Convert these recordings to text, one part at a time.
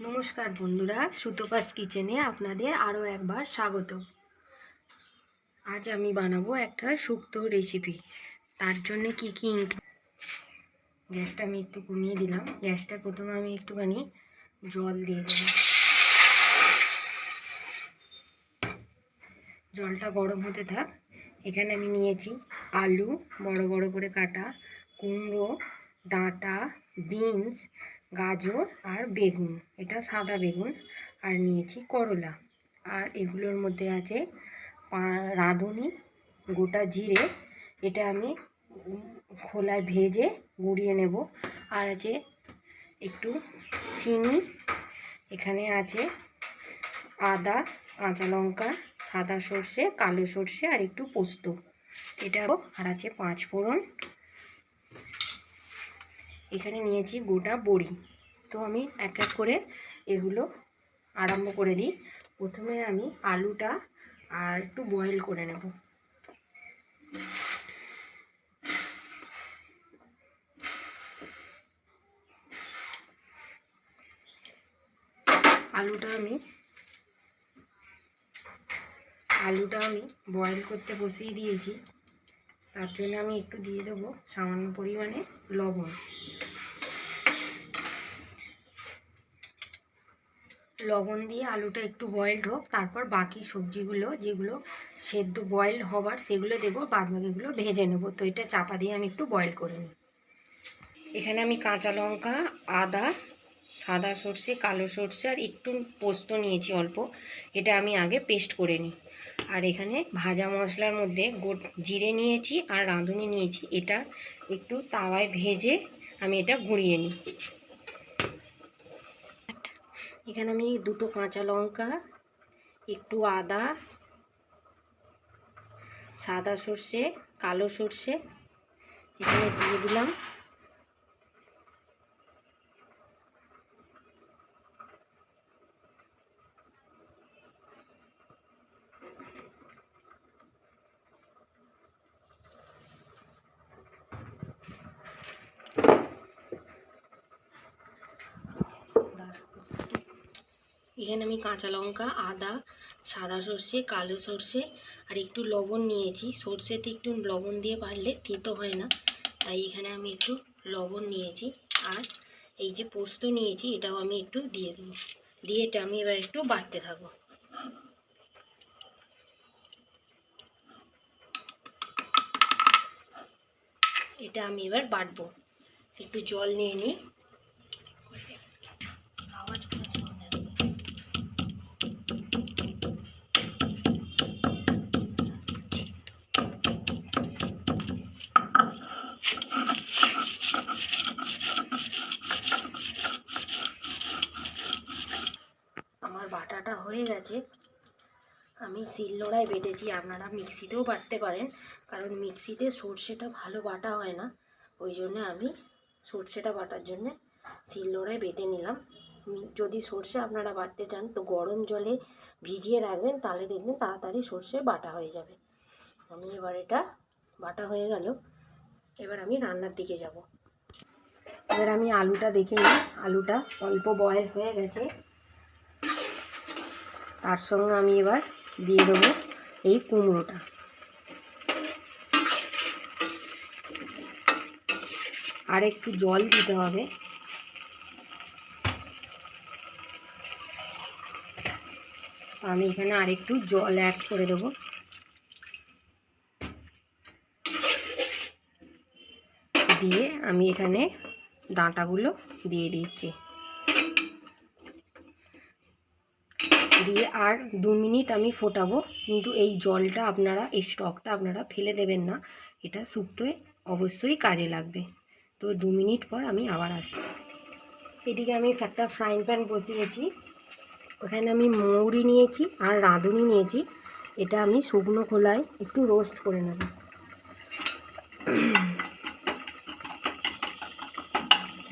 নমস্কার বন্ধুরা, সুতপাস কিচেনে আপনাদের আরও একবার স্বাগত। আজ আমি বানাবো একটা শুক্তো রেসিপি। তার জন্য কি কি গ্যাসটা আমি একটু কমিয়ে দিলাম। গ্যাসটা প্রথমে আমি একটুখানি জল দিয়ে দেবো। জলটা গরম হতে থাক। এখানে আমি নিয়েছি আলু বড় বড় করে কাটা, কুমড়ো, ডাঁটা, বিনস, গাজর আর বেগুন, এটা সাদা বেগুন, আর নিয়েছি করলা। আর এগুলোর মধ্যে আছে রাঁধুনি, গোটা জিরে, এটা আমি খোলায় ভেজে গুঁড়িয়ে নেব। আর আছে একটু চিনি, এখানে আছে আদা, কাঁচা লঙ্কা, সাদা সর্ষে, কালো সর্ষে আর একটু পোস্ত, এটা আর আছে 5 ফোড়ন। এখানে নিয়েছি গোটা বড়ি। তো আমি এক এক করে এগুলো আরম্ভ করে দিই। প্রথমে আমি আলুটা আর একটু বয়েল করে নেব। আলুটা আমি বয়েল করতে বসিয়ে দিয়েছি। তার জন্য আমি একটু দিয়ে দেবো সামান্য পরিমাণে লবণ। লবণ দিয়ে আলুটা একটু বয়েলড হোক, তারপর বাকি সবজিগুলো যেগুলো সেদ্ধ বয়েল হবার সেগুলো দেবো, বাদ বাকিগুলো ভেজে নেব। তো এটা চাপা দিয়ে আমি একটু বয়েল করে নিই। এখানে আমি কাঁচা লঙ্কা, আদা, সাদা সর্ষে, কালো সর্ষে আর একটু পোস্ত নিয়েছি অল্প, এটা আমি আগে পেস্ট করে নিই। আর এখানে ভাজা মশলার মধ্যে জিরে নিয়েছি আর রাঁধুনি নিয়েছি, এটা একটু তাওয়ায় ভেজে আমি এটা গুঁড়িয়ে নিই। এখানে আমি দুটো কাঁচা লঙ্কা, একটু আদা, সাদা সর্ষে, কালো সর্ষে এখানে দিয়ে দিলাম। এখানে আমি কাঁচা লঙ্কা, আদা, সাদা সর্ষে, কালো সর্ষে আর একটু লবণ নিয়েছি। সর্ষেতে একটু লবণ দিয়ে বাড়লে তেতো হয় না, তাই এখানে আমি একটু লবণ নিয়েছি। আর এই যে পোস্ত নিয়েছি, এটাও আমি একটু দিয়ে দেবো। দিয়ে এটা আমি এবার একটু বাটতে থাকবো। এটা আমি এবার বাটবো। একটু জল নিয়ে নিই। আমার বাটাটা হয়ে গেছে। আমি শিলনোড়ায় বেটেছি, আপনারা মিক্সিতেও বাটতে পারেন, কারণ মিক্সিতে সর্ষেটা ভালো বাটা হয় না, ওই জন্য আমি সর্ষেটা বাটার জন্য শিলনোড়ায় বেটে নিলাম। যদি সর্ষে আপনারা বাটতে চান তো গরম জলে ভিজিয়ে রাখবেন, তাহলে দেখবেন তাড়াতাড়ি সর্ষে বাটা হয়ে যাবে। আমি এবার এটা বাটা হয়ে গেল, এবার আমি রান্নার দিকে যাব। এবার আমি আলুটা দেখে নিই। আলুটা অল্প বয়েল হয়ে গেছে। তার সঙ্গে আমি এবার দিয়ে দেবো এই কুমড়োটা। আর একটু জল দিতে হবে। আমি এখানে আর একটু জল অ্যাড করে দেবো। দিয়ে আমি এখানে ডাঁটাগুলো দিয়ে দিচ্ছি। দিয়ে আর 2 মিনিট আমি ফোটাবো। কিন্তু এই জলটা আপনারা, এই স্টকটা আপনারা ফেলে দেবেন না, এটা শুক্তোয় অবশ্যই কাজে লাগবে। তো 2 মিনিট পর আমি আবার আসি। এদিকে আমি একটা ফ্রাইং প্যান বসিয়েছি। ওখানে আমি মৌরি নিয়েছি আর রাঁধুনি নিয়েছি, এটা আমি শুকনো খোলায় একটু রোস্ট করে নেব।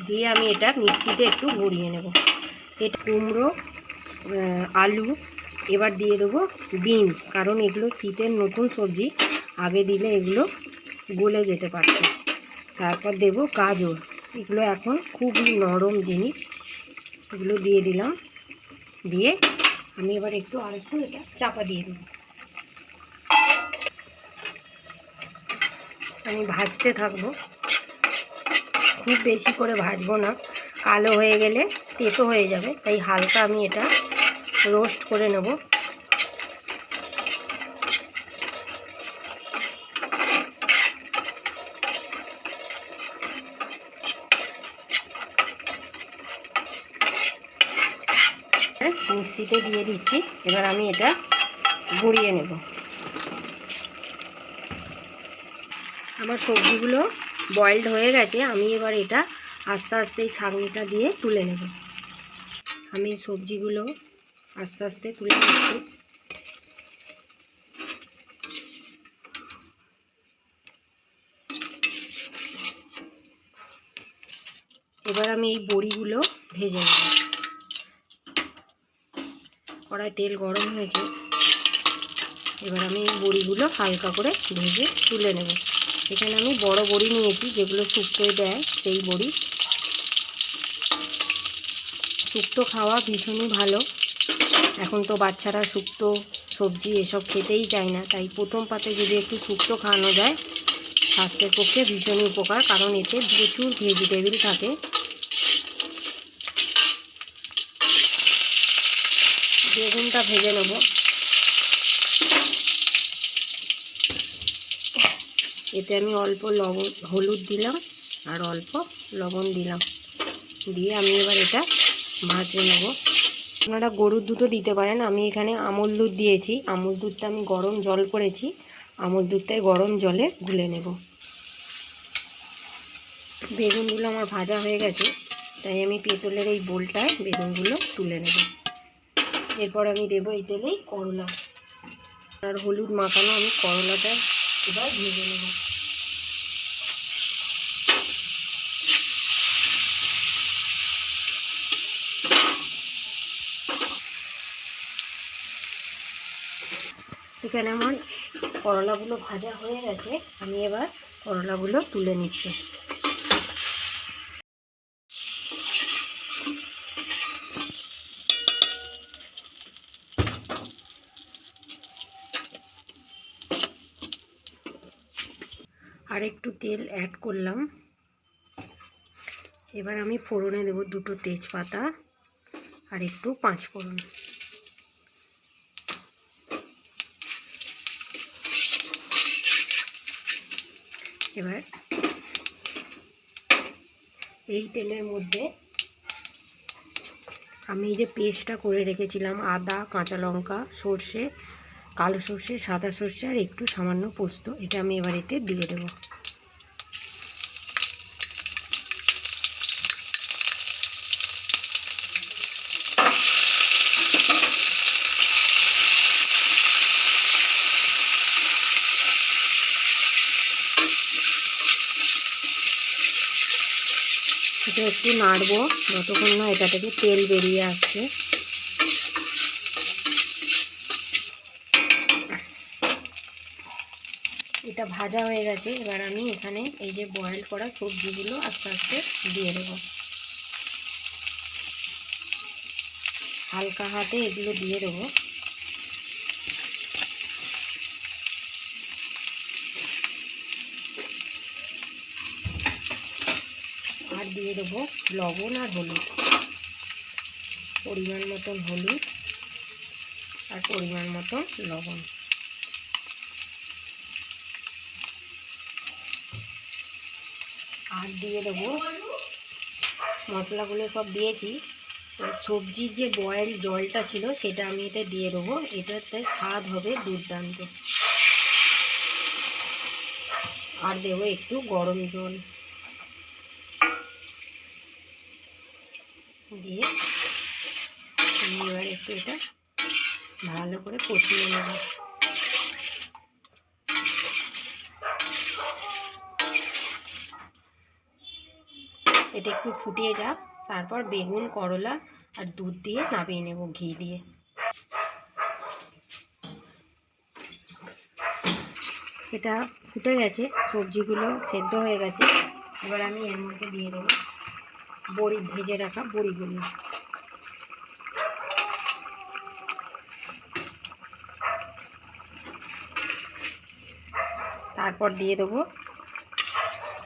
দিয়ে আমি এটা মিক্সিতে একটু গুঁড়িয়ে নেব। এটা কুমড়ো, আলু, এবার দিয়ে দেবো বিনস, কারণ এগুলো শীতের নতুন সবজি, আগে দিলে এগুলো গলে যেতে পারত। তারপর দেব গাজর, এগুলো এখন খুবই নরম জিনিস, এগুলো দিয়ে দিলাম, দিয়ে আমি এবার আরেকটু এটা চাপা দিয়ে দেব। আমি ভাজতে থাকবো, খুব বেশি করে ভাজবো না, কালো হয়ে গেলে তেতো হয়ে যাবে, তাই হালকা আমি এটা রোস্ট করে নেব। মিক্সিতে দিয়ে দিচ্ছি, এবার আমি এটা গুঁড়িয়ে নেব। আমার সবজিগুলো বয়েলড হয়ে গেছে, আমি এবার এটা আস্তে আস্তে এই ছাঁকনিটা দিয়ে তুলে নেব। আমি সবজিগুলো আস্তে আস্তে তুলে নিচ্ছি। এবার আমি এই বড়িগুলো ভেজে নেব। কড়ায় তেল গরম হয়েছে, এবার আমি এই বড়িগুলো হালকা করে ভেজে তুলে নেব। এখানে আমি বড় বড়ি নিয়েছি, যেগুলো শুক্তোয় দেয় সেই বড়ি। শুক্তো খাওয়া ভীষণই ভালো, এখন তো বাচ্চারা শুক্তো সবজি এসব খেতেই চায় না, তাই প্রথম পাতে যদি একটু শুক্তো খাওয়ানো যায় স্বাস্থ্যের পক্ষে ভীষণই উপকার, কারণ এতে প্রচুর ভেজিটেবিল থাকে। বেগুনটা ভেজে নেব। এতে আমি অল্প হলুদ দিলাম আর অল্প লবণ দিলাম, দিয়ে আমি এবার এটা ভাজে নেব। আপনারা গরুর দুধও দিতে পারেন, আমি এখানে আমুল দুধ দিয়েছি। আমুল দুধটা আমি গরম জল করেছি, আমুল দুধটাই গরম জলে গুলে নেব। বেগুনগুলো আমার ভাজা হয়ে গেছে, তাই আমি পেতলের এই বোলটায় বেগুনগুলো তুলে নেব। এরপর আমি দেবো এই তেলেই করলা আর হলুদ মাখানো আমি করলাটা এবার ভেজে নেব। এখানে আমার করলাগুলো ভাজা হয়ে গেছে, আমি এবার করলাগুলো তুলে নিচ্ছি। আর একটু তেল অ্যাড করলাম। এবার আমি ফোড়নে দেব দুটো তেজপাতা আর একটু পাঁচফোড়ন। এবার এই তেলের মধ্যে আমি এই যে পেস্টটা করে রেখেছিলাম, আদা, কাঁচা লঙ্কা, সর্ষে, কালো সর্ষে, সাদা সর্ষে আর একটু সামান্য পোস্ত, এটা আমি এবার এতে দিয়ে দেবো। এটা একটু নাড়বো যতক্ষণ না এটা থেকে তেল বেরিয়ে আসছে। এটা ভাজা হয়ে গেছে, এবার আমি এখানে এই যে বয়েল করা সবজিগুলো আস্তে আস্তে দিয়ে দেবো। হালকা হাতে এগুলো দিয়ে দেবো। আর দিয়ে দেবো লবণ আর হলুদ, পরিমাণ মতন হলুদ আর পরিমাণ মতন লবণ। আর দিয়ে দেবো মশলাগুলো সব দিয়েছি, সবজির যে বয়েল জলটা ছিল সেটা আমি এতে দিয়ে দেবো, এটাতে স্বাদ হবে দুর্দান্ত। আর দেবো একটু গরম জল দিয়ে আমি এবার একটু এটা ভালো করে কষিয়ে নেব। এটা একটু ফুটিয়ে যাক, তারপর বেগুন, করলা আর দুধ দিয়ে নামিয়ে নেব ঘি দিয়ে। এটা ফুটে গেছে, সবজিগুলো সেদ্ধ হয়ে গেছে, এবার আমি এর মধ্যে দিয়ে দেবো বড়ি, ভেজে রাখা বড়িগুলো। তারপর দিয়ে দেবো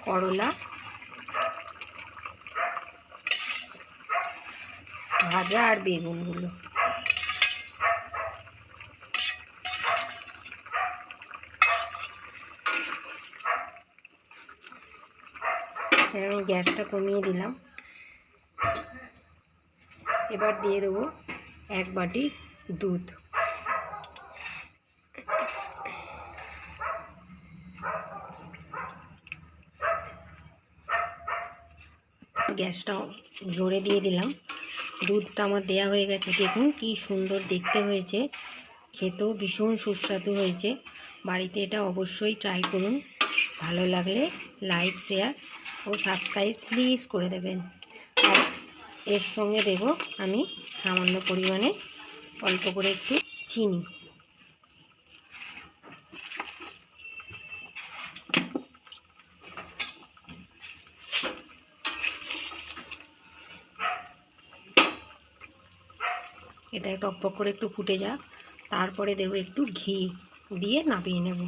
করলা ভাজা আর বেগুনগুলো। আমি গ্যাসটা কমিয়ে দিলাম। এবার দিয়ে দেবো 1 বাটি দুধ। গ্যাসটা জোরে দিয়ে দিলাম। দুধটা আমার দেয়া হয়ে গেছে। দেখুন কি সুন্দর দেখতে হয়েছে, খেতেও ভীষণ সুস্বাদু হয়েছে। বাড়িতে এটা অবশ্যই ট্রাই করুন। ভালো লাগলে লাইক, শেয়ার ও সাবস্ক্রাইব প্লিজ করে দেবেন। আর এর সঙ্গে দেব আমি সামান্য পরিমাণে অল্প করে একটু চিনি। এটা টকবক করে একটু ফুটে যাক, তারপরে দেব একটু ঘি, দিয়ে নামিয়ে নেব।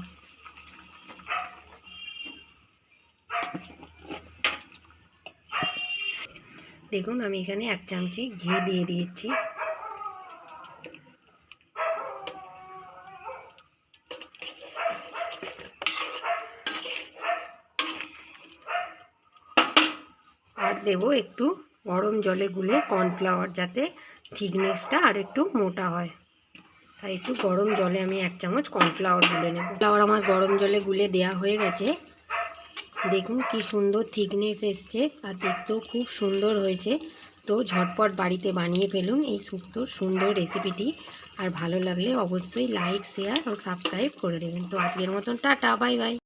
দেখুন আমি এখানে 1 চামচি ঘি দিয়ে দিয়েছি। আর দেব একটু গরম জলে গুলে কর্নফ্লাওয়ার, যাতে থিকনেসটা আর একটু মোটা হয়। তাই একটু গরম জলে আমি 1 চামচ কর্নফ্লাওয়ার গুলে নেব। কর্নফ্লাওয়ার আমার গরম জলে গুলে দেয়া হয়ে গেছে। দেখুন কি সুন্দর থিকনেস এসছে আর দেখতেও খুব সুন্দর হয়েছে। তো ঝটপট বাড়িতে বানিয়ে ফেলুন এই সুন্দর রেসিপিটি। আর ভালো লাগলে অবশ্যই লাইক, শেয়ার ও সাবস্ক্রাইব করে দেবেন। তো আজকের মতন টাটা, বাই বাই।